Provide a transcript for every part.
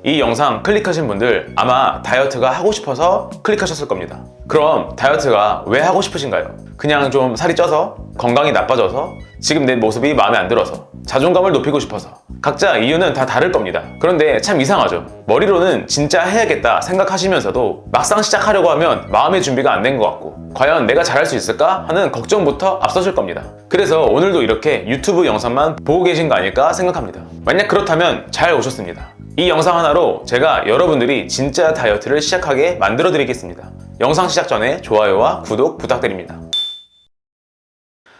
이 영상 클릭하신 분들 아마 다이어트가 하고 싶어서 클릭하셨을 겁니다. 그럼 다이어트가 왜 하고 싶으신가요? 그냥 좀 살이 쪄서? 건강이 나빠져서? 지금 내 모습이 마음에 안 들어서? 자존감을 높이고 싶어서? 각자 이유는 다 다를 겁니다. 그런데 참 이상하죠. 머리로는 진짜 해야겠다 생각하시면서도 막상 시작하려고 하면 마음의 준비가 안 된 것 같고, 과연 내가 잘할 수 있을까 하는 걱정부터 앞서실 겁니다. 그래서 오늘도 이렇게 유튜브 영상만 보고 계신 거 아닐까 생각합니다. 만약 그렇다면 잘 오셨습니다. 이 영상 하나로 제가 여러분들이 진짜 다이어트를 시작하게 만들어 드리겠습니다. 영상 시작 전에 좋아요와 구독 부탁드립니다.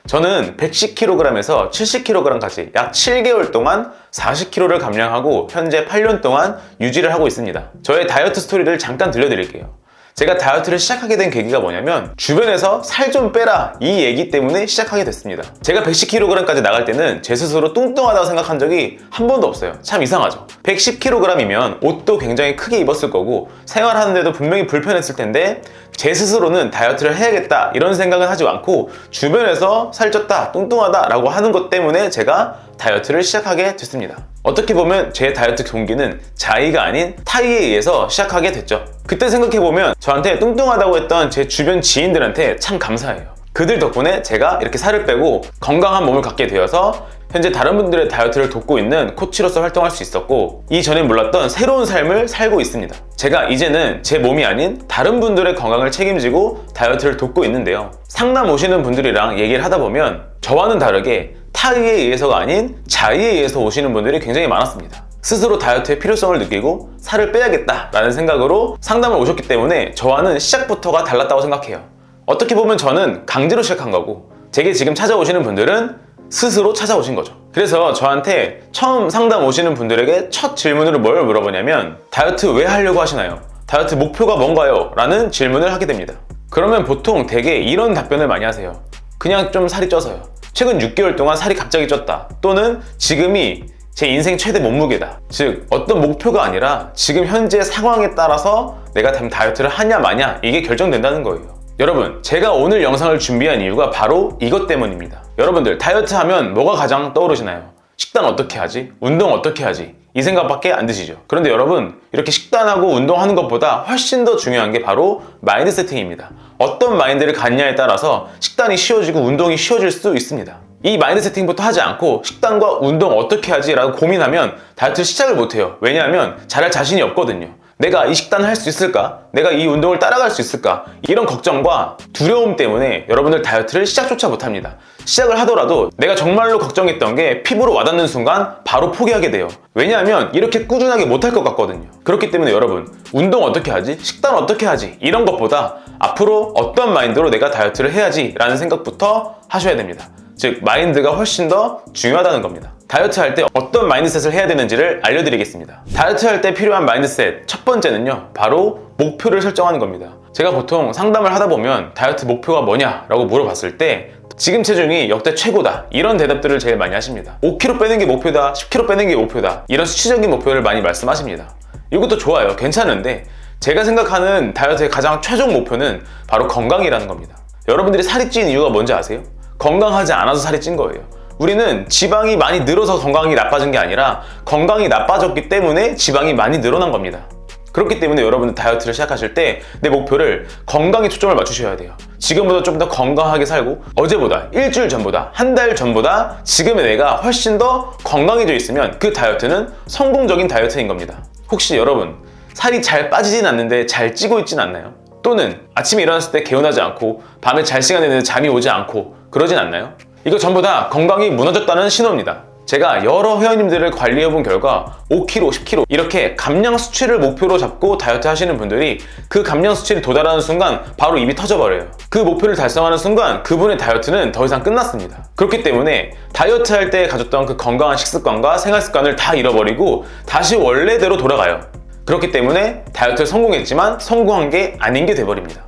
저는 110kg에서 70kg까지 약 7개월 동안 40kg를 감량하고 현재 8년 동안 유지를 하고 있습니다. 저의 다이어트 스토리를 잠깐 들려드릴게요. 제가 다이어트를 시작하게 된 계기가 뭐냐면 주변에서 살 좀 빼라 이 얘기 때문에 시작하게 됐습니다. 제가 110kg까지 나갈 때는 제 스스로 뚱뚱하다고 생각한 적이 한 번도 없어요. 참 이상하죠. 110kg이면 옷도 굉장히 크게 입었을 거고 생활하는데도 분명히 불편했을 텐데 제 스스로는 다이어트를 해야겠다 이런 생각은 하지 않고 주변에서 살쪘다 뚱뚱하다 라고 하는 것 때문에 제가 다이어트를 시작하게 됐습니다. 어떻게 보면 제 다이어트 동기는 자의가 아닌 타의에 의해서 시작하게 됐죠. 그때 생각해보면 저한테 뚱뚱하다고 했던 제 주변 지인들한테 참 감사해요. 그들 덕분에 제가 이렇게 살을 빼고 건강한 몸을 갖게 되어서 현재 다른 분들의 다이어트를 돕고 있는 코치로서 활동할 수 있었고, 이전에 몰랐던 새로운 삶을 살고 있습니다. 제가 이제는 제 몸이 아닌 다른 분들의 건강을 책임지고 다이어트를 돕고 있는데요. 상담 오시는 분들이랑 얘기를 하다 보면 저와는 다르게 타의에 의해서가 아닌 자의에 의해서 오시는 분들이 굉장히 많았습니다. 스스로 다이어트의 필요성을 느끼고 살을 빼야겠다라는 생각으로 상담을 오셨기 때문에 저와는 시작부터가 달랐다고 생각해요. 어떻게 보면 저는 강제로 시작한 거고, 제게 지금 찾아오시는 분들은 스스로 찾아오신 거죠. 그래서 저한테 처음 상담 오시는 분들에게 첫 질문으로 뭘 물어보냐면 다이어트 왜 하려고 하시나요? 다이어트 목표가 뭔가요? 라는 질문을 하게 됩니다. 그러면 보통 되게 이런 답변을 많이 하세요. 그냥 좀 살이 쪄서요. 최근 6개월 동안 살이 갑자기 쪘다. 또는 지금이 제 인생 최대 몸무게다. 즉 어떤 목표가 아니라 지금 현재 상황에 따라서 내가 다이어트를 하냐 마냐 이게 결정된다는 거예요. 여러분, 제가 오늘 영상을 준비한 이유가 바로 이것 때문입니다. 여러분들 다이어트 하면 뭐가 가장 떠오르시나요? 식단 어떻게 하지? 운동 어떻게 하지? 이 생각밖에 안 드시죠. 그런데 여러분, 이렇게 식단하고 운동하는 것보다 훨씬 더 중요한 게 바로 마인드 세팅입니다. 어떤 마인드를 갖냐에 따라서 식단이 쉬워지고 운동이 쉬워질 수 있습니다. 이 마인드 세팅부터 하지 않고 식단과 운동 어떻게 하지? 라고 고민하면 다이어트 시작을 못해요. 왜냐하면 잘할 자신이 없거든요. 내가 이 식단을 할 수 있을까? 내가 이 운동을 따라갈 수 있을까? 이런 걱정과 두려움 때문에 여러분들 다이어트를 시작조차 못합니다. 시작을 하더라도 내가 정말로 걱정했던 게 피부로 와닿는 순간 바로 포기하게 돼요. 왜냐하면 이렇게 꾸준하게 못할 것 같거든요. 그렇기 때문에 여러분, 운동 어떻게 하지? 식단 어떻게 하지? 이런 것보다 앞으로 어떤 마인드로 내가 다이어트를 해야지 라는 생각부터 하셔야 됩니다. 즉 마인드가 훨씬 더 중요하다는 겁니다. 다이어트 할 때 어떤 마인드셋을 해야 되는지를 알려드리겠습니다. 다이어트 할 때 필요한 마인드셋 첫 번째는요, 바로 목표를 설정하는 겁니다. 제가 보통 상담을 하다 보면 다이어트 목표가 뭐냐 라고 물어봤을 때 지금 체중이 역대 최고다 이런 대답들을 제일 많이 하십니다. 5kg 빼는 게 목표다, 10kg 빼는 게 목표다, 이런 수치적인 목표를 많이 말씀하십니다. 이것도 좋아요, 괜찮은데 제가 생각하는 다이어트의 가장 최종 목표는 바로 건강이라는 겁니다. 여러분들이 살이 찐 이유가 뭔지 아세요? 건강하지 않아서 살이 찐 거예요. 우리는 지방이 많이 늘어서 건강이 나빠진 게 아니라 건강이 나빠졌기 때문에 지방이 많이 늘어난 겁니다. 그렇기 때문에 여러분들 다이어트를 시작하실 때 내 목표를 건강에 초점을 맞추셔야 돼요. 지금보다 좀 더 건강하게 살고 어제보다, 일주일 전보다, 한 달 전보다 지금의 내가 훨씬 더 건강해져 있으면 그 다이어트는 성공적인 다이어트인 겁니다. 혹시 여러분 살이 잘 빠지진 않는데 잘 찌고 있진 않나요? 또는 아침에 일어났을 때 개운하지 않고 밤에 잘 시간에 되는데 잠이 오지 않고 그러진 않나요? 이거 전부 다 건강이 무너졌다는 신호입니다. 제가 여러 회원님들을 관리해본 결과 5kg, 10kg 이렇게 감량 수치를 목표로 잡고 다이어트 하시는 분들이 그 감량 수치를 도달하는 순간 바로 입이 터져버려요. 그 목표를 달성하는 순간 그분의 다이어트는 더 이상 끝났습니다. 그렇기 때문에 다이어트 할 때 가졌던 그 건강한 식습관과 생활습관을 다 잃어버리고 다시 원래대로 돌아가요. 그렇기 때문에 다이어트를 성공했지만 성공한 게 아닌 게 돼버립니다.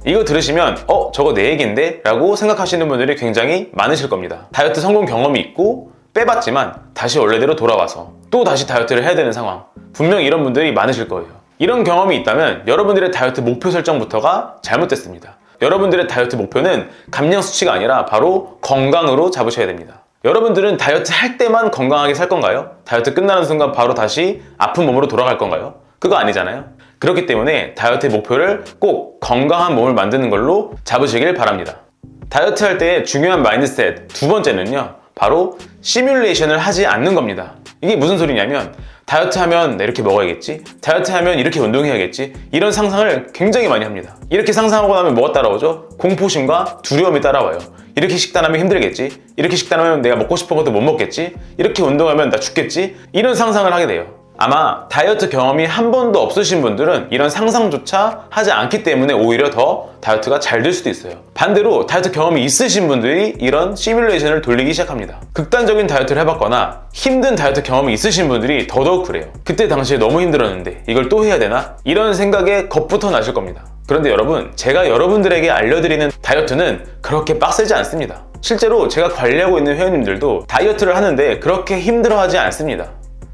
이거 들으시면 저거 내 얘기인데? 라고 생각하시는 분들이 굉장히 많으실 겁니다. 다이어트 성공 경험이 있고 빼봤지만 다시 원래대로 돌아와서 또 다시 다이어트를 해야 되는 상황, 분명 이런 분들이 많으실 거예요. 이런 경험이 있다면 여러분들의 다이어트 목표 설정부터가 잘못됐습니다. 여러분들의 다이어트 목표는 감량 수치가 아니라 바로 건강으로 잡으셔야 됩니다. 여러분들은 다이어트 할 때만 건강하게 살 건가요? 다이어트 끝나는 순간 바로 다시 아픈 몸으로 돌아갈 건가요? 그거 아니잖아요. 그렇기 때문에 다이어트의 목표를 꼭 건강한 몸을 만드는 걸로 잡으시길 바랍니다. 다이어트 할 때 중요한 마인드셋 두 번째는요, 바로 시뮬레이션을 하지 않는 겁니다. 이게 무슨 소리냐면, 다이어트 하면 이렇게 먹어야겠지, 다이어트 하면 이렇게 운동해야겠지, 이런 상상을 굉장히 많이 합니다. 이렇게 상상하고 나면 뭐가 따라오죠? 공포심과 두려움이 따라와요. 이렇게 식단하면 힘들겠지, 이렇게 식단하면 내가 먹고 싶은 것도 못 먹겠지, 이렇게 운동하면 나 죽겠지, 이런 상상을 하게 돼요. 아마 다이어트 경험이 한 번도 없으신 분들은 이런 상상조차 하지 않기 때문에 오히려 더 다이어트가 잘 될 수도 있어요. 반대로 다이어트 경험이 있으신 분들이 이런 시뮬레이션을 돌리기 시작합니다. 극단적인 다이어트를 해봤거나 힘든 다이어트 경험이 있으신 분들이 더더욱 그래요. 그때 당시에 너무 힘들었는데 이걸 또 해야 되나? 이런 생각에 겁부터 나실 겁니다. 그런데 여러분, 제가 여러분들에게 알려드리는 다이어트는 그렇게 빡세지 않습니다. 실제로 제가 관리하고 있는 회원님들도 다이어트를 하는데 그렇게 힘들어하지 않습니다.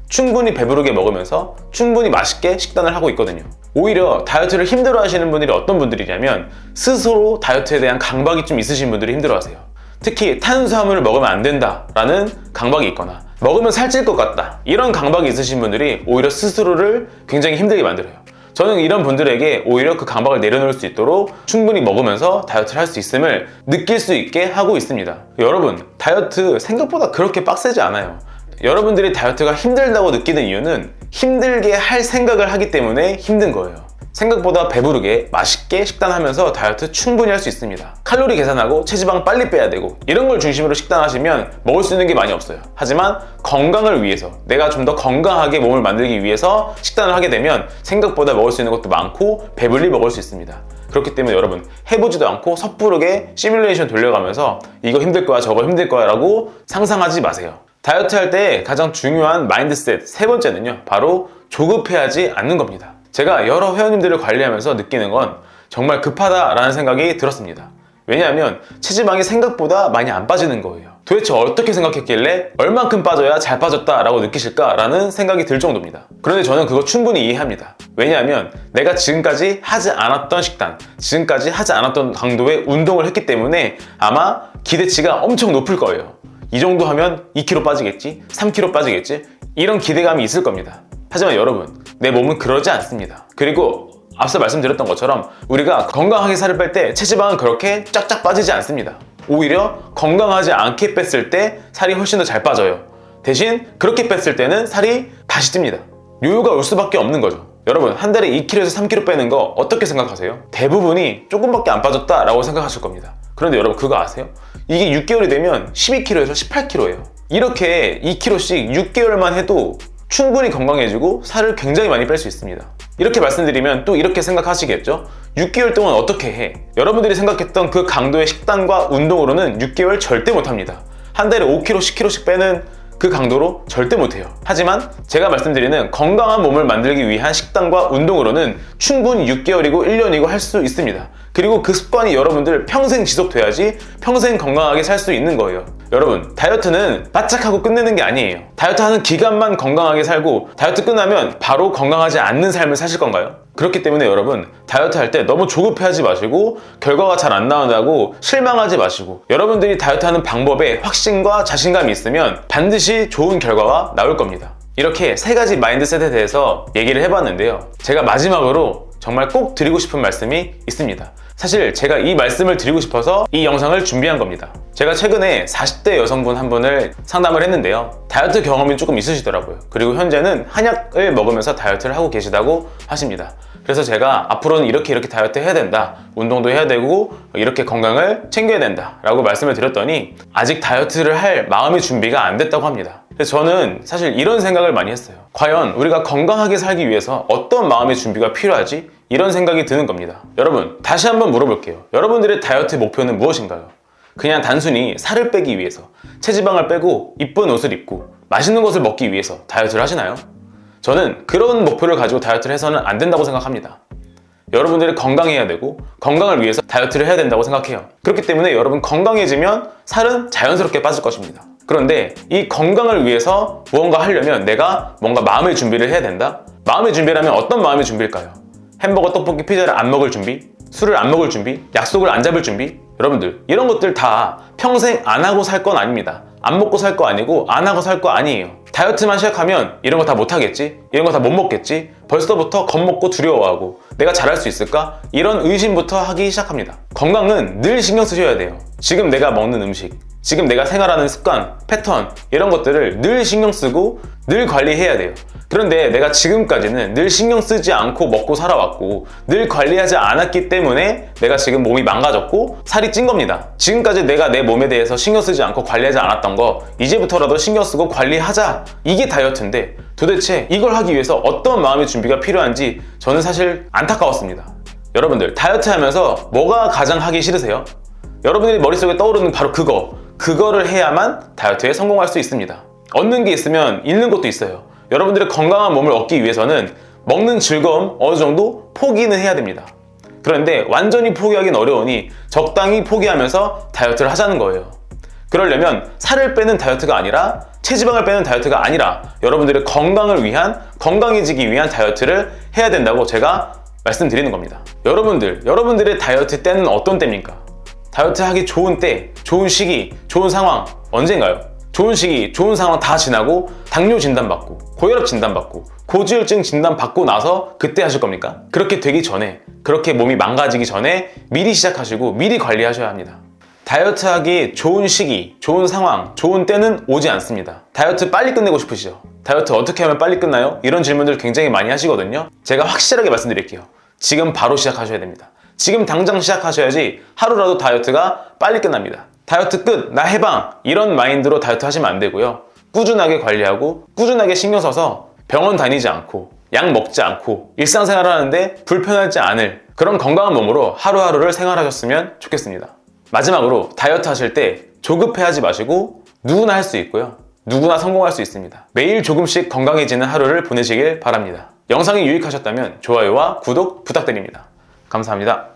충분히 배부르게 먹으면서 충분히 맛있게 식단을 하고 있거든요. 오히려 다이어트를 힘들어 하시는 분들이 어떤 분들이냐면, 스스로 다이어트에 대한 강박이 좀 있으신 분들이 힘들어 하세요. 특히 탄수화물을 먹으면 안 된다라는 강박이 있거나 먹으면 살찔 것 같다, 이런 강박이 있으신 분들이 오히려 스스로를 굉장히 힘들게 만들어요. 저는 이런 분들에게 오히려 그 강박을 내려놓을 수 있도록 충분히 먹으면서 다이어트를 할 수 있음을 느낄 수 있게 하고 있습니다. 여러분, 다이어트 생각보다 그렇게 빡세지 않아요. 여러분들이 다이어트가 힘들다고 느끼는 이유는 힘들게 할 생각을 하기 때문에 힘든 거예요. 생각보다 배부르게 맛있게 식단하면서 다이어트 충분히 할 수 있습니다. 칼로리 계산하고 체지방 빨리 빼야 되고 이런 걸 중심으로 식단하시면 먹을 수 있는 게 많이 없어요. 하지만 건강을 위해서, 내가 좀 더 건강하게 몸을 만들기 위해서 식단을 하게 되면 생각보다 먹을 수 있는 것도 많고 배불리 먹을 수 있습니다. 그렇기 때문에 여러분, 해보지도 않고 섣부르게 시뮬레이션 돌려가면서 이거 힘들 거야 저거 힘들 거야 라고 상상하지 마세요. 다이어트 할 때 가장 중요한 마인드셋 세 번째는요, 바로 조급해하지 않는 겁니다. 제가 여러 회원님들을 관리하면서 느끼는 건 정말 급하다라는 생각이 들었습니다. 왜냐하면 체지방이 생각보다 많이 안 빠지는 거예요. 도대체 어떻게 생각했길래 얼만큼 빠져야 잘 빠졌다라고 느끼실까라는 생각이 들 정도입니다. 그런데 저는 그거 충분히 이해합니다. 왜냐하면 내가 지금까지 하지 않았던 식단, 지금까지 하지 않았던 강도의 운동을 했기 때문에 아마 기대치가 엄청 높을 거예요. 이 정도 하면 2kg 빠지겠지, 3kg 빠지겠지, 이런 기대감이 있을 겁니다. 하지만 여러분, 내 몸은 그러지 않습니다. 그리고 앞서 말씀드렸던 것처럼 우리가 건강하게 살을 뺄 때 체지방은 그렇게 쫙쫙 빠지지 않습니다. 오히려 건강하지 않게 뺐을 때 살이 훨씬 더 잘 빠져요. 대신 그렇게 뺐을 때는 살이 다시 찝니다. 요요가 올 수밖에 없는 거죠. 여러분, 한 달에 2kg에서 3kg 빼는 거 어떻게 생각하세요? 대부분이 조금밖에 안 빠졌다라고 생각하실 겁니다. 그런데 여러분, 그거 아세요? 이게 6개월이 되면 12kg에서 18kg예요. 이렇게 2kg씩 6개월만 해도 충분히 건강해지고 살을 굉장히 많이 뺄 수 있습니다. 이렇게 말씀드리면 또 이렇게 생각하시겠죠? 6개월 동안 어떻게 해? 여러분들이 생각했던 그 강도의 식단과 운동으로는 6개월 절대 못합니다. 한 달에 5kg, 10kg씩 빼는 그 강도로 절대 못해요. 하지만 제가 말씀드리는 건강한 몸을 만들기 위한 식단과 운동으로는 충분히 6개월이고 1년이고 할 수 있습니다. 그리고 그 습관이 여러분들 평생 지속돼야지 평생 건강하게 살 수 있는 거예요. 여러분, 다이어트는 바짝하고 끝내는 게 아니에요. 다이어트 하는 기간만 건강하게 살고 다이어트 끝나면 바로 건강하지 않는 삶을 사실 건가요? 그렇기 때문에 여러분, 다이어트 할 때 너무 조급해하지 마시고 결과가 잘 안 나온다고 실망하지 마시고, 여러분들이 다이어트 하는 방법에 확신과 자신감이 있으면 반드시 좋은 결과가 나올 겁니다. 이렇게 세 가지 마인드셋에 대해서 얘기를 해봤는데요, 제가 마지막으로 정말 꼭 드리고 싶은 말씀이 있습니다. 사실 제가 이 말씀을 드리고 싶어서 이 영상을 준비한 겁니다. 제가 최근에 40대 여성분 한 분을 상담을 했는데요, 다이어트 경험이 조금 있으시더라고요. 그리고 현재는 한약을 먹으면서 다이어트를 하고 계시다고 하십니다. 그래서 제가 앞으로는 이렇게 다이어트 해야 된다, 운동도 해야 되고 이렇게 건강을 챙겨야 된다 라고 말씀을 드렸더니 아직 다이어트를 할 마음의 준비가 안 됐다고 합니다. 그래서 저는 사실 이런 생각을 많이 했어요. 과연 우리가 건강하게 살기 위해서 어떤 마음의 준비가 필요하지? 이런 생각이 드는 겁니다. 여러분, 다시 한번 물어볼게요. 여러분들의 다이어트 목표는 무엇인가요? 그냥 단순히 살을 빼기 위해서, 체지방을 빼고 이쁜 옷을 입고 맛있는 것을 먹기 위해서 다이어트를 하시나요? 저는 그런 목표를 가지고 다이어트를 해서는 안 된다고 생각합니다. 여러분들이 건강해야 되고 건강을 위해서 다이어트를 해야 된다고 생각해요. 그렇기 때문에 여러분, 건강해지면 살은 자연스럽게 빠질 것입니다. 그런데 이 건강을 위해서 무언가 하려면 내가 뭔가 마음의 준비를 해야 된다? 마음의 준비라면 어떤 마음의 준비일까요? 햄버거, 떡볶이, 피자를 안 먹을 준비? 술을 안 먹을 준비? 약속을 안 잡을 준비? 여러분들, 이런 것들 다 평생 안 하고 살 건 아닙니다. 안 먹고 살 거 아니고 안 하고 살 거 아니에요. 다이어트만 시작하면 이런 거 다 못하겠지? 이런 거 다 못 먹겠지? 벌써부터 겁먹고 두려워하고 내가 잘할 수 있을까? 이런 의심부터 하기 시작합니다. 건강은 늘 신경 쓰셔야 돼요. 지금 내가 먹는 음식, 지금 내가 생활하는 습관, 패턴 이런 것들을 늘 신경 쓰고 늘 관리해야 돼요. 그런데 내가 지금까지는 늘 신경 쓰지 않고 먹고 살아왔고 늘 관리하지 않았기 때문에 내가 지금 몸이 망가졌고 살이 찐 겁니다. 지금까지 내가 내 몸에 대해서 신경 쓰지 않고 관리하지 않았던 거 이제부터라도 신경 쓰고 관리하자, 이게 다이어트인데 도대체 이걸 하기 위해서 어떤 마음의 준비가 필요한지 저는 사실 안타까웠습니다. 여러분들 다이어트 하면서 뭐가 가장 하기 싫으세요? 여러분들이 머릿속에 떠오르는 바로 그거를 해야만 다이어트에 성공할 수 있습니다. 얻는 게 있으면 잃는 것도 있어요. 여러분들의 건강한 몸을 얻기 위해서는 먹는 즐거움 어느 정도 포기는 해야 됩니다. 그런데 완전히 포기하기는 어려우니 적당히 포기하면서 다이어트를 하자는 거예요. 그러려면 살을 빼는 다이어트가 아니라 체지방을 빼는 다이어트가 아니라 여러분들의 건강을 위한, 건강해지기 위한 다이어트를 해야 된다고 제가 말씀드리는 겁니다. 여러분들의 다이어트 때는 어떤 때입니까? 다이어트 하기 좋은 때, 좋은 시기, 좋은 상황 언젠가요? 좋은 시기, 좋은 상황 다 지나고 당뇨 진단받고 고혈압 진단받고 고지혈증 진단받고 나서 그때 하실 겁니까? 그렇게 되기 전에, 그렇게 몸이 망가지기 전에 미리 시작하시고 미리 관리하셔야 합니다. 다이어트 하기 좋은 시기, 좋은 상황, 좋은 때는 오지 않습니다. 다이어트 빨리 끝내고 싶으시죠? 다이어트 어떻게 하면 빨리 끝나요? 이런 질문들 굉장히 많이 하시거든요. 제가 확실하게 말씀드릴게요. 지금 바로 시작하셔야 됩니다. 지금 당장 시작하셔야지 하루라도 다이어트가 빨리 끝납니다. 다이어트 끝, 나 해방, 이런 마인드로 다이어트 하시면 안 되고요. 꾸준하게 관리하고 꾸준하게 신경 써서 병원 다니지 않고 약 먹지 않고 일상생활을 하는데 불편하지 않을 그런 건강한 몸으로 하루하루를 생활하셨으면 좋겠습니다. 마지막으로 다이어트 하실 때 조급해하지 마시고 누구나 할 수 있고요. 누구나 성공할 수 있습니다. 매일 조금씩 건강해지는 하루를 보내시길 바랍니다. 영상이 유익하셨다면 좋아요와 구독 부탁드립니다. 감사합니다.